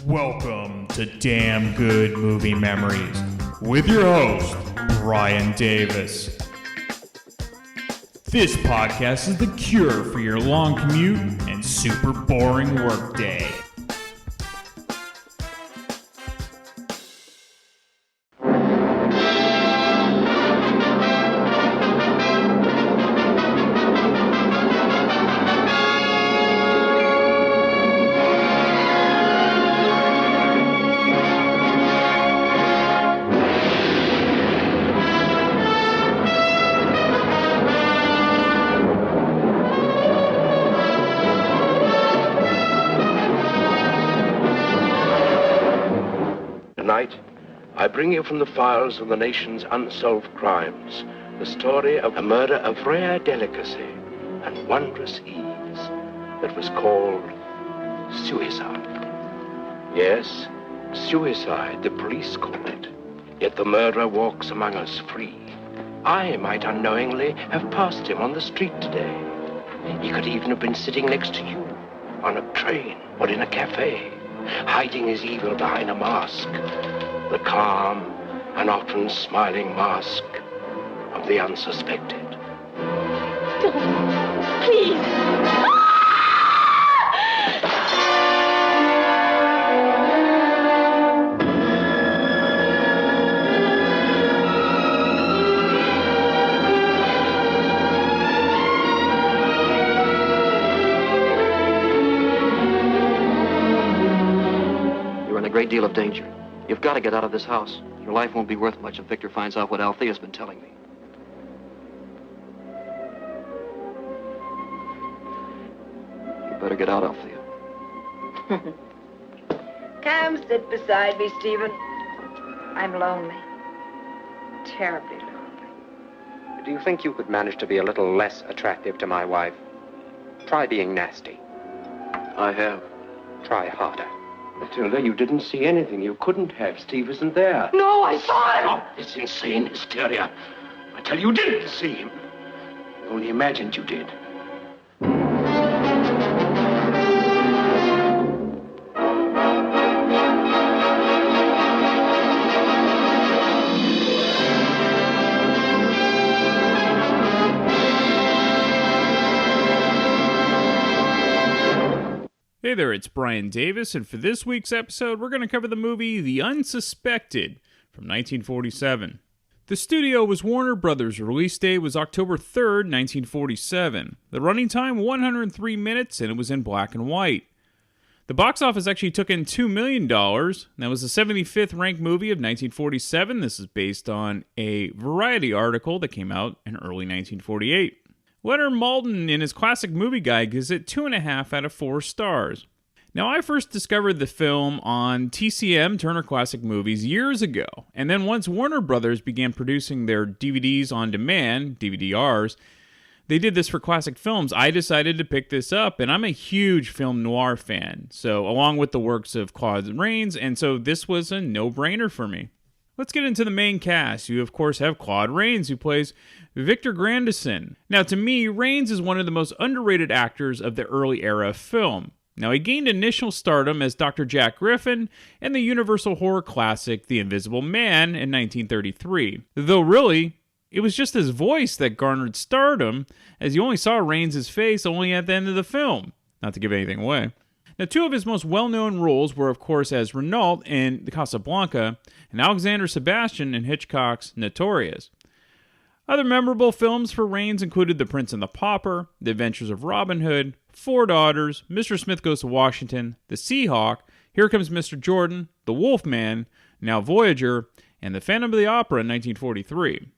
Welcome to Damn Good Movie Memories with your host, Brian Davis. This podcast is the cure for your long commute and super boring workday. Tonight, I bring you from the files of the nation's unsolved crimes the story of a murder of rare delicacy and wondrous ease that was called suicide. Yes, suicide, the police call it. Yet the murderer walks among us free. I might unknowingly have passed him on the street today. He could even have been sitting next to you on a train or in a cafe, hiding his evil behind a mask, the calm and often smiling mask of the unsuspected. Please! A great deal of danger. You've got to get out of this house. Your life won't be worth much if Victor finds out what Althea's been telling me. You better get out, Althea. Come sit beside me, Stephen. I'm lonely. Terribly lonely. Do you think you could manage to be a little less attractive to my wife? Try being nasty. I have. Try harder. Matilda, you didn't see anything. You couldn't have. Steve isn't there. No, I saw him! Stop this insane hysteria. I tell you didn't see him. You only imagined you did. Hey there, it's Brian Davis, and for this week's episode, we're going to cover the movie The Unsuspected from 1947. The studio was Warner Brothers. Release date was October 3rd, 1947. The running time, 103 minutes, and it was in black and white. The box office actually took in $2 million. That was the 75th ranked movie of 1947. This is based on a Variety article that came out in early 1948. Leonard Maltin, in his classic movie guide, gives it 2.5 out of 4 stars. Now, I first discovered the film on TCM, Turner Classic Movies, years ago. And then once Warner Brothers began producing their DVDs on demand, DVD-Rs, they did this for classic films. I decided to pick this up, and I'm a huge film noir fan. So, along with the works of Claude Rains, and so this was a no-brainer for me. Let's get into the main cast. You, of course, have Claude Rains, who plays Victor Grandison. Now, to me, Rains is one of the most underrated actors of the early era of film. Now, he gained initial stardom as Dr. Jack Griffin in the Universal horror classic The Invisible Man in 1933. Though really, it was just his voice that garnered stardom, as you only saw Rains' face only at the end of the film. Not to give anything away. Now, two of his most well-known roles were, of course, as Renault in The Casablanca and Alexander Sebastian in Hitchcock's Notorious. Other memorable films for Rains included The Prince and the Pauper, The Adventures of Robin Hood, Four Daughters, Mr. Smith Goes to Washington, The Seahawk, Here Comes Mr. Jordan, The Wolfman, Now Voyager, and The Phantom of the Opera in 1943.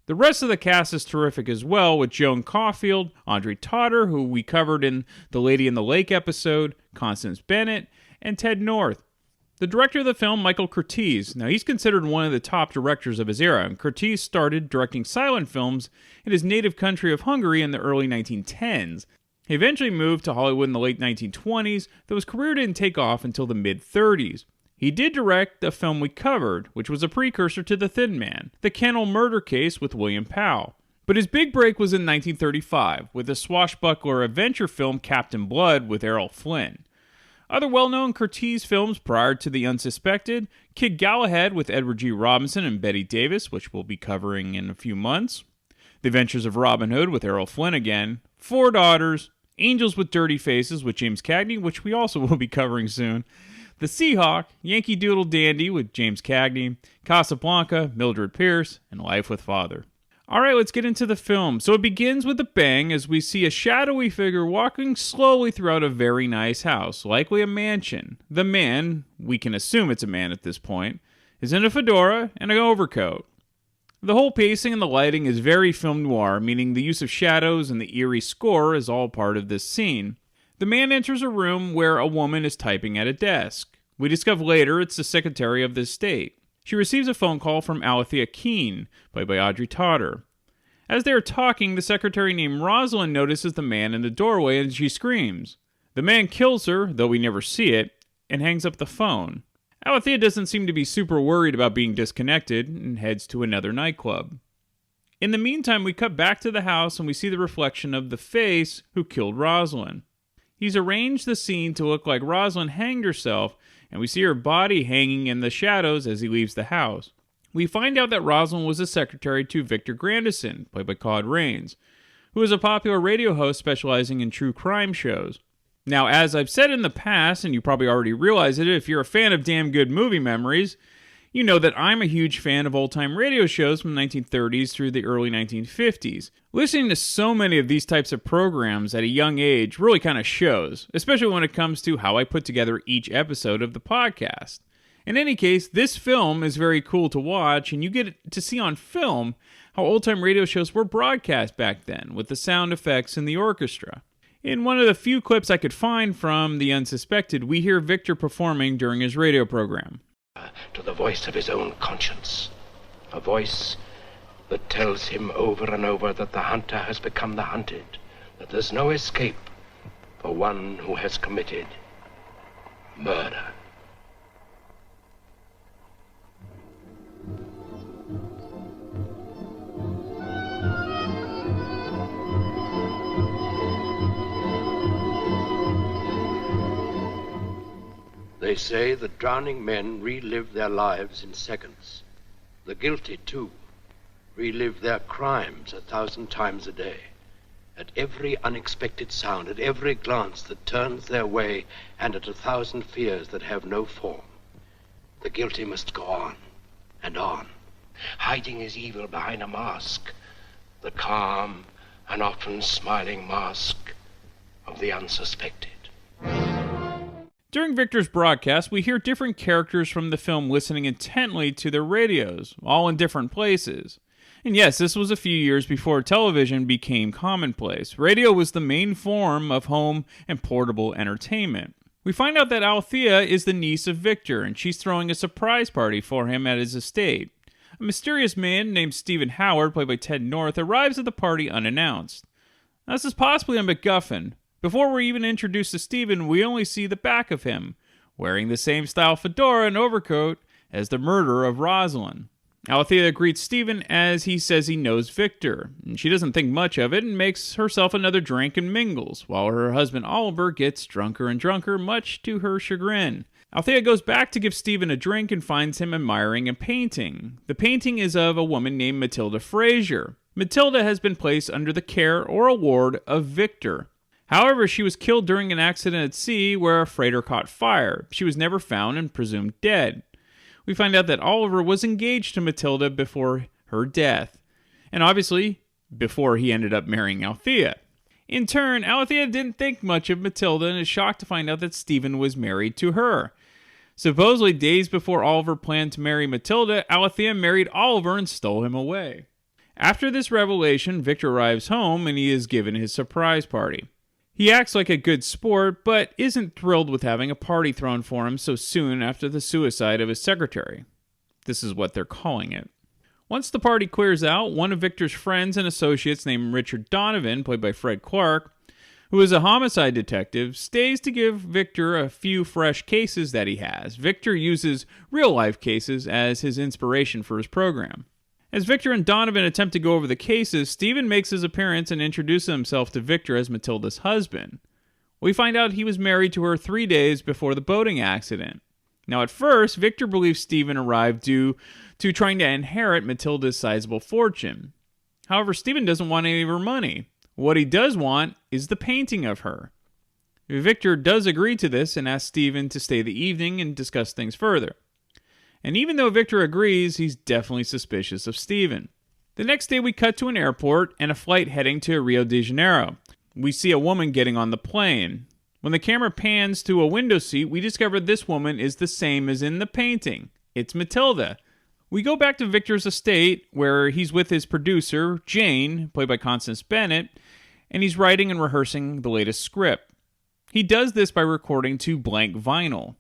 The rest of the cast is terrific as well, with Joan Caulfield, Audrey Totter, who we covered in the Lady in the Lake episode, Constance Bennett, and Ted North. The director of the film, Michael Curtiz. Now, he's considered one of the top directors of his era, and Curtiz started directing silent films in his native country of Hungary in the early 1910s. He eventually moved to Hollywood in the late 1920s, though his career didn't take off until the mid-30s. He did direct the film we covered, which was a precursor to The Thin Man, The Kennel Murder Case with William Powell. But his big break was in 1935, with the swashbuckler adventure film Captain Blood with Errol Flynn. Other well-known Curtiz films prior to The Unsuspected: Kid Galahad with Edward G. Robinson and Bette Davis, which we'll be covering in a few months; The Adventures of Robin Hood with Errol Flynn again; Four Daughters; Angels with Dirty Faces with James Cagney, which we also will be covering soon; The Seahawk; Yankee Doodle Dandy with James Cagney; Casablanca, Mildred Pierce; and Life with Father. Alright, let's get into the film. So it begins with a bang as we see a shadowy figure walking slowly throughout a very nice house, likely a mansion. The man, we can assume it's a man at this point, is in a fedora and an overcoat. The whole pacing and the lighting is very film noir, meaning the use of shadows and the eerie score is all part of this scene. The man enters a room where a woman is typing at a desk. We discover later it's the secretary of the estate. She receives a phone call from Alethea Keane, played by Audrey Totter. As they are talking, the secretary named Rosalind notices the man in the doorway and she screams. The man kills her, though we never see it, and hangs up the phone. Alethea doesn't seem to be super worried about being disconnected and heads to another nightclub. In the meantime, we cut back to the house and we see the reflection of the face who killed Rosalind. He's arranged the scene to look like Rosalind hanged herself, and we see her body hanging in the shadows as he leaves the house. We find out that Rosalind was a secretary to Victor Grandison, played by Claude Rains, who is a popular radio host specializing in true crime shows. Now, as I've said in the past, and you probably already realize it if you're a fan of Damn Good Movie Memories, you know that I'm a huge fan of old-time radio shows from the 1930s through the early 1950s. Listening to so many of these types of programs at a young age really kind of shows, especially when it comes to how I put together each episode of the podcast. In any case, this film is very cool to watch, and you get to see on film how old-time radio shows were broadcast back then, with the sound effects and the orchestra. In one of the few clips I could find from The Unsuspected, we hear Victor performing during his radio program. To the voice of his own conscience, a voice that tells him over and over that the hunter has become the hunted, that there's no escape for one who has committed murder. They say that drowning men relive their lives in seconds. The guilty, too, relive their crimes 1,000 times a day. At every unexpected sound, at every glance that turns their way, and at 1,000 fears that have no form, the guilty must go on and on, hiding his evil behind a mask, the calm and often smiling mask of the unsuspected. During Victor's broadcast, we hear different characters from the film listening intently to their radios, all in different places. And yes, this was a few years before television became commonplace. Radio was the main form of home and portable entertainment. We find out that Alethea is the niece of Victor, and she's throwing a surprise party for him at his estate. A mysterious man named Stephen Howard, played by Ted North, arrives at the party unannounced. Now, this is possibly a MacGuffin. Before we're even introduced to Stephen, we only see the back of him, wearing the same style fedora and overcoat as the murderer of Rosalind. Alethea greets Stephen as he says he knows Victor, and she doesn't think much of it and makes herself another drink and mingles, while her husband Oliver gets drunker and drunker, much to her chagrin. Alethea goes back to give Stephen a drink and finds him admiring a painting. The painting is of a woman named Matilda Fraser. Matilda has been placed under the care or award of Victor. However, she was killed during an accident at sea where a freighter caught fire. She was never found and presumed dead. We find out that Oliver was engaged to Matilda before her death, and obviously, before he ended up marrying Alethea. In turn, Alethea didn't think much of Matilda and is shocked to find out that Stephen was married to her. Supposedly, days before Oliver planned to marry Matilda, Alethea married Oliver and stole him away. After this revelation, Victor arrives home and he is given his surprise party. He acts like a good sport, but isn't thrilled with having a party thrown for him so soon after the suicide of his secretary. This is what they're calling it. Once the party clears out, one of Victor's friends and associates named Richard Donovan, played by Fred Clark, who is a homicide detective, stays to give Victor a few fresh cases that he has. Victor uses real-life cases as his inspiration for his program. As Victor and Donovan attempt to go over the cases, Stephen makes his appearance and introduces himself to Victor as Matilda's husband. We find out he was married to her 3 days before the boating accident. Now, at first, Victor believes Stephen arrived due to trying to inherit Matilda's sizable fortune. However, Stephen doesn't want any of her money. What he does want is the painting of her. Victor does agree to this and asks Stephen to stay the evening and discuss things further. And even though Victor agrees, he's definitely suspicious of Stephen. The next day we cut to an airport and a flight heading to Rio de Janeiro. We see a woman getting on the plane. When the camera pans to a window seat, we discover this woman is the same as in the painting. It's Matilda. We go back to Victor's estate, where he's with his producer, Jane, played by Constance Bennett, and he's writing and rehearsing the latest script. He does this by recording to blank vinyl.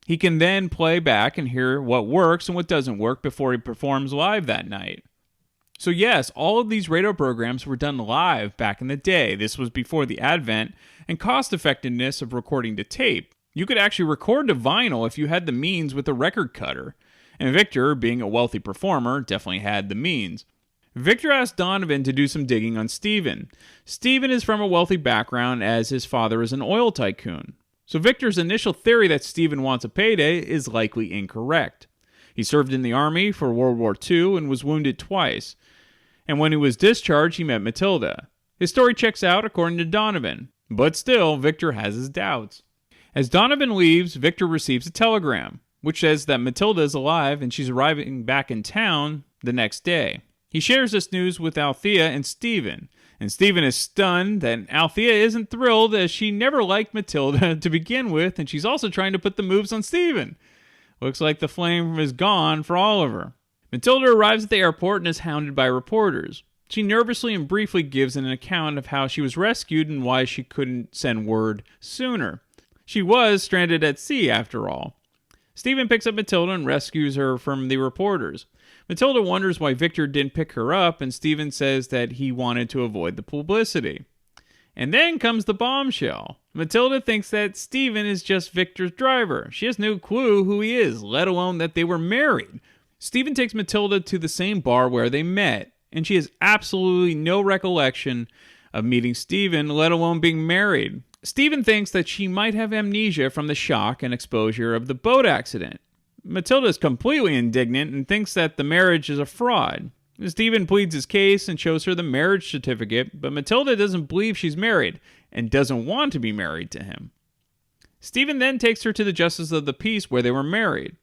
He can then play back and hear what works and what doesn't work before he performs live that night. So yes, all of these radio programs were done live back in the day. This was before the advent and cost-effectiveness of recording to tape. You could actually record to vinyl if you had the means with a record cutter. And Victor, being a wealthy performer, definitely had the means. Victor asked Donovan to do some digging on Stephen. Stephen is from a wealthy background as his father is an oil tycoon. So Victor's initial theory that Stephen wants a payday is likely incorrect. He served in the army for World War II and was wounded twice. And when he was discharged, he met Matilda. His story checks out according to Donovan. But still, Victor has his doubts. As Donovan leaves, Victor receives a telegram, which says that Matilda is alive and she's arriving back in town the next day. He shares this news with Althea and Stephen is stunned that Althea isn't thrilled as she never liked Matilda to begin with, and she's also trying to put the moves on Stephen. Looks like the flame is gone for Oliver. Matilda arrives at the airport and is hounded by reporters. She nervously and briefly gives an account of how she was rescued and why she couldn't send word sooner. She was stranded at sea, after all. Stephen picks up Matilda and rescues her from the reporters. Matilda wonders why Victor didn't pick her up, and Stephen says that he wanted to avoid the publicity. And then comes the bombshell. Matilda thinks that Stephen is just Victor's driver. She has no clue who he is, let alone that they were married. Stephen takes Matilda to the same bar where they met, and she has absolutely no recollection of meeting Stephen, let alone being married. Stephen thinks that she might have amnesia from the shock and exposure of the boat accident. Matilda is completely indignant and thinks that the marriage is a fraud. Stephen pleads his case and shows her the marriage certificate, but Matilda doesn't believe she's married and doesn't want to be married to him. Stephen then takes her to the Justice of the Peace where they were married.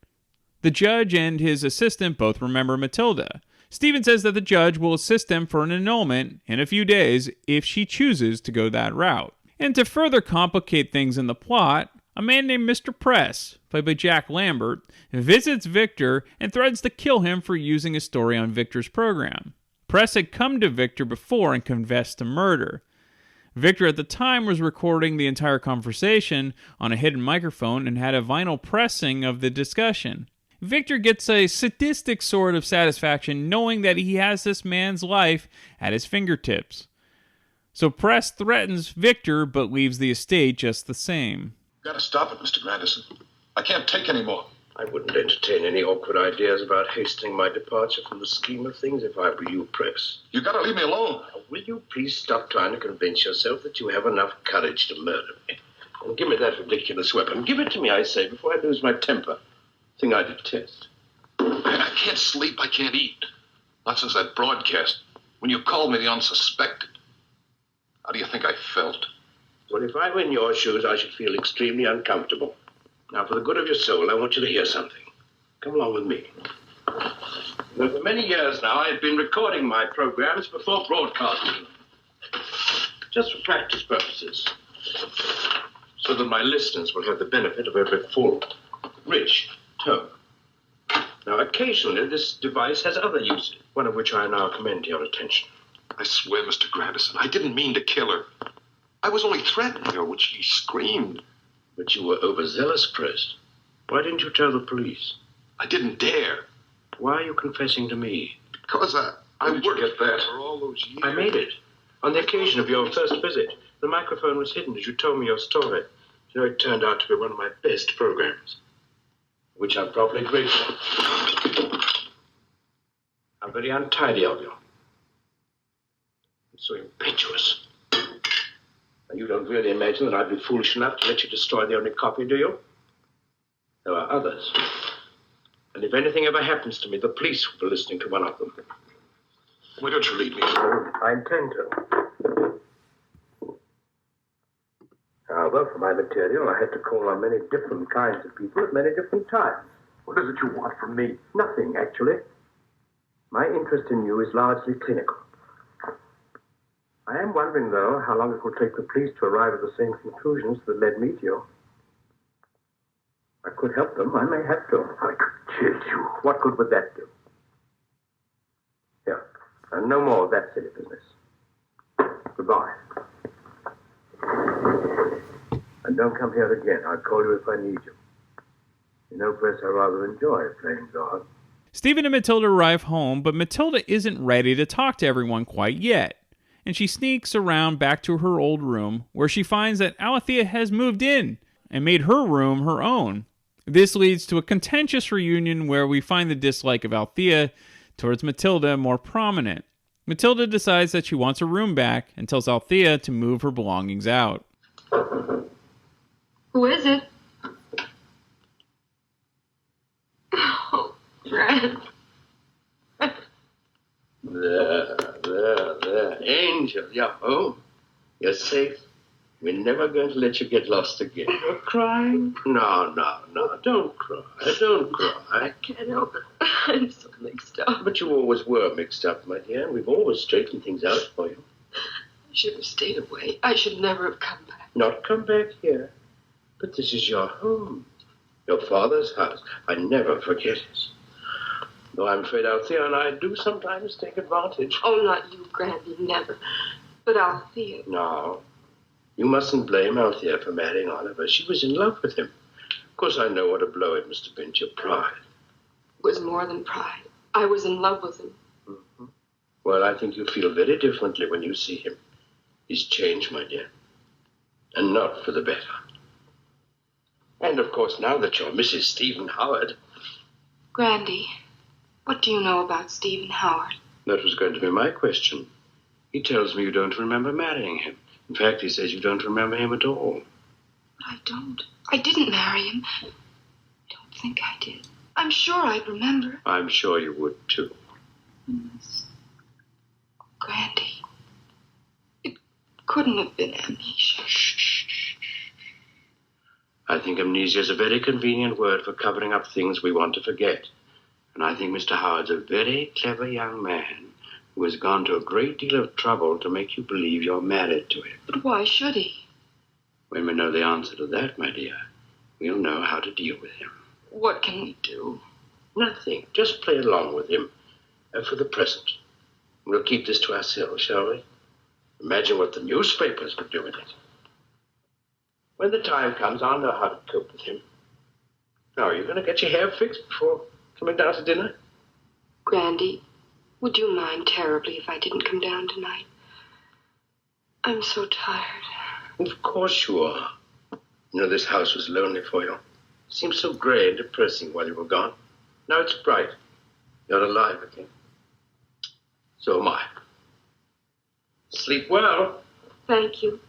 The judge and his assistant both remember Matilda. Stephen says that the judge will assist them for an annulment in a few days if she chooses to go that route. And to further complicate things in the plot, a man named Mr. Press, played by Jack Lambert, visits Victor and threatens to kill him for using his story on Victor's program. Press had come to Victor before and confessed to murder. Victor at the time was recording the entire conversation on a hidden microphone and had a vinyl pressing of the discussion. Victor gets a sadistic sort of satisfaction knowing that he has this man's life at his fingertips. So Press threatens Victor but leaves the estate just the same. Gotta stop it, Mr. Grandison. I can't take any more. I wouldn't entertain any awkward ideas about hastening my departure from the scheme of things if I were you, Press. You gotta leave me alone. Now, will you please stop trying to convince yourself that you have enough courage to murder me? And give me that ridiculous weapon. Give it to me, I say, before I lose my temper. Thing I detest. I can't sleep, I can't eat. Not since that broadcast. When you called me the Unsuspected. How do you think I felt? Well, if I were in your shoes, I should feel extremely uncomfortable. Now, for the good of your soul, I want you to hear something. Come along with me. Now, for many years now, I've been recording my programs before broadcasting. Just for practice purposes. So that my listeners will have the benefit of every full, rich tone. Now, occasionally, this device has other uses, one of which I now commend to your attention. I swear, Mr. Grandison, I didn't mean to kill her. I was only threatening her when she screamed. But you were overzealous, Press. Why didn't you tell the police? I didn't dare. Why are you confessing to me? Because I worked get that? for all those years. I made it. On the occasion of your first visit, the microphone was hidden as you told me your story. So it turned out to be one of my best programs, which I'm probably grateful. How very untidy of you. So impetuous. You don't really imagine that I'd be foolish enough to let you destroy the only copy, do you? There are others. And if anything ever happens to me, the police will be listening to one of them. Why don't you leave me? I intend to. However, for my material, I had to call on many different kinds of people at many different times. What is it you want from me? Nothing, actually. My interest in you is largely clinical. I am wondering, though, how long it will take the police to arrive at the same conclusions that led me to you. I could help them. I may have to. I could kill you. What good would that do? Here. And no more of that silly business. Goodbye. And don't come here again. I'll call you if I need you. You know, Chris, I rather enjoy playing God. Stephen and Matilda arrive home, but Matilda isn't ready to talk to everyone quite yet. And she sneaks around back to her old room, where she finds that Alethea has moved in and made her room her own. This leads to a contentious reunion where we find the dislike of Alethea towards Matilda more prominent. Matilda decides that she wants her room back and tells Alethea to move her belongings out. Who is it? Oh, Fred. There. Angel, you're home. You're safe. We're never going to let you get lost again. You're crying? No. Don't cry. I can't help it. I'm so mixed up. But you always were mixed up, my dear, and we've always straightened things out for you. I should have stayed away. I should never have come back. Not come back here. But this is your home. Your father's house. I never forget it. Though I'm afraid Althea and I do sometimes take advantage. Oh, not you, Grandy, never. But Althea. No. You mustn't blame Althea for marrying Oliver. She was in love with him. Of course, I know what a blow it must have been to your pride. It was more than pride. I was in love with him. Mm-hmm. Well, I think you feel very differently when you see him. He's changed, my dear. And not for the better. And, of course, now that you're Mrs. Stephen Howard... Grandy, what do you know about Stephen Howard? That was going to be my question. He tells me you don't remember marrying him. In fact, he says you don't remember him at all. But I don't. I didn't marry him. I don't think I did. I'm sure I'd remember. I'm sure you would, too. Yes. Grandy, it couldn't have been amnesia. Shh. I think amnesia is a very convenient word for covering up things we want to forget. And I think Mr. Howard's a very clever young man who has gone to a great deal of trouble to make you believe you're married to him. But why should he? When we know the answer to that, my dear, we'll know how to deal with him. What can we do? Nothing. Just play along with him for the present. We'll keep this to ourselves, shall we? Imagine what the newspapers would do with it. When the time comes, I'll know how to cope with him. Now, are you going to get your hair fixed before coming down to dinner? Grandy, would you mind terribly if I didn't come down tonight? I'm so tired. Of course you are. You know, this house was lonely for you. It seemed so grey and depressing while you were gone. Now it's bright. You're alive again. So am I. Sleep well. Thank you.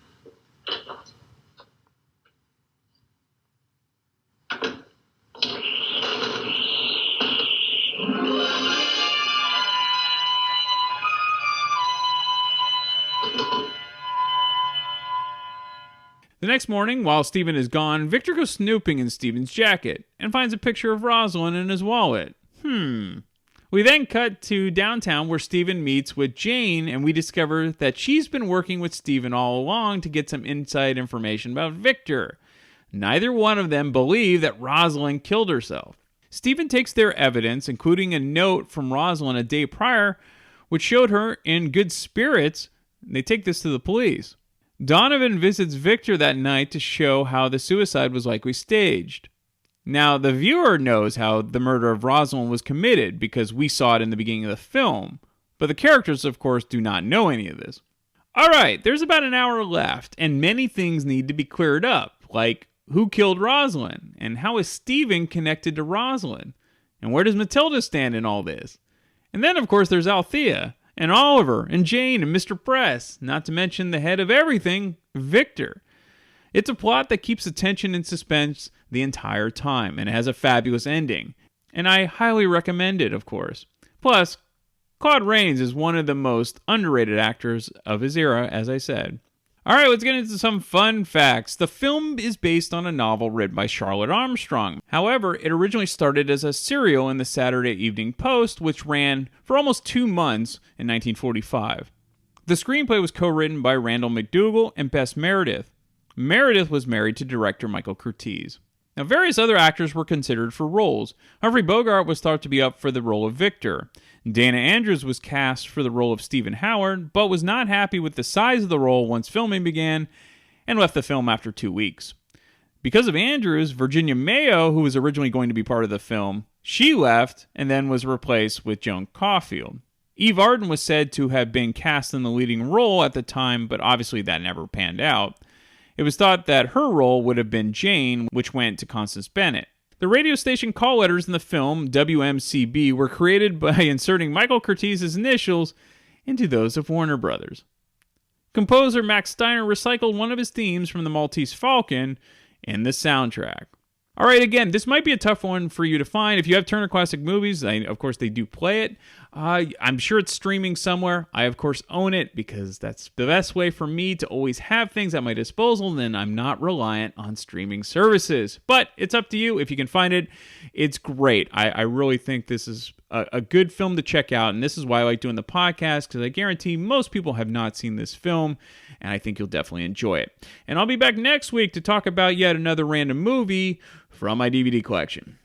The next morning, while Stephen is gone, Victor goes snooping in Stephen's jacket and finds a picture of Rosalind in his wallet. We then cut to downtown where Stephen meets with Jane, and we discover that she's been working with Stephen all along to get some inside information about Victor. Neither one of them believe that Rosalind killed herself. Stephen takes their evidence, including a note from Rosalind a day prior, which showed her in good spirits, and they take this to the police. Donovan visits Victor that night to show how the suicide was likely staged. Now, the viewer knows how the murder of Rosalind was committed because we saw it in the beginning of the film, but the characters, of course, do not know any of this. Alright, there's about an hour left, and many things need to be cleared up, like who killed Rosalind, and how is Stephen connected to Rosalind, and where does Matilda stand in all this? And then, of course, there's Althea, and Oliver, and Jane, and Mr. Press, not to mention the head of everything, Victor. It's a plot that keeps the tension in suspense the entire time, and it has a fabulous ending. And I highly recommend it, of course. Plus, Claude Rains is one of the most underrated actors of his era, as I said. Alright, let's get into some fun facts. The film is based on a novel written by Charlotte Armstrong. However, it originally started as a serial in the Saturday Evening Post, which ran for almost 2 months in 1945. The screenplay was co-written by Randall McDougall and Bess Meredith. Meredith was married to director Michael Curtiz. Now, various other actors were considered for roles. Humphrey Bogart was thought to be up for the role of Victor. Dana Andrews was cast for the role of Stephen Howard, but was not happy with the size of the role once filming began, and left the film after 2 weeks. Because of Andrews, Virginia Mayo, who was originally going to be part of the film, she left and then was replaced with Joan Caulfield. Eve Arden was said to have been cast in the leading role at the time, but obviously that never panned out. It was thought that her role would have been Jane, which went to Constance Bennett. The radio station call letters in the film, WMCB, were created by inserting Michael Curtiz's initials into those of Warner Brothers. Composer Max Steiner recycled one of his themes from the Maltese Falcon in the soundtrack. Alright, again, this might be a tough one for you to find. If you have Turner Classic Movies, of course they do play it. I'm sure it's streaming somewhere. I, of course, own it because that's the best way for me to always have things at my disposal, and then I'm not reliant on streaming services. But it's up to you. If you can find it, it's great. I really think this is a good film to check out, and this is why I like doing the podcast, because I guarantee most people have not seen this film, and I think you'll definitely enjoy it. And I'll be back next week to talk about yet another random movie from my DVD collection.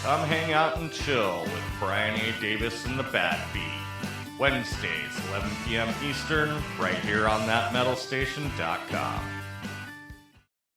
Come hang out and chill with Brian A. Davis and the Bad Beat. Wednesdays, 11 p.m. Eastern, right here on thatmetalstation.com.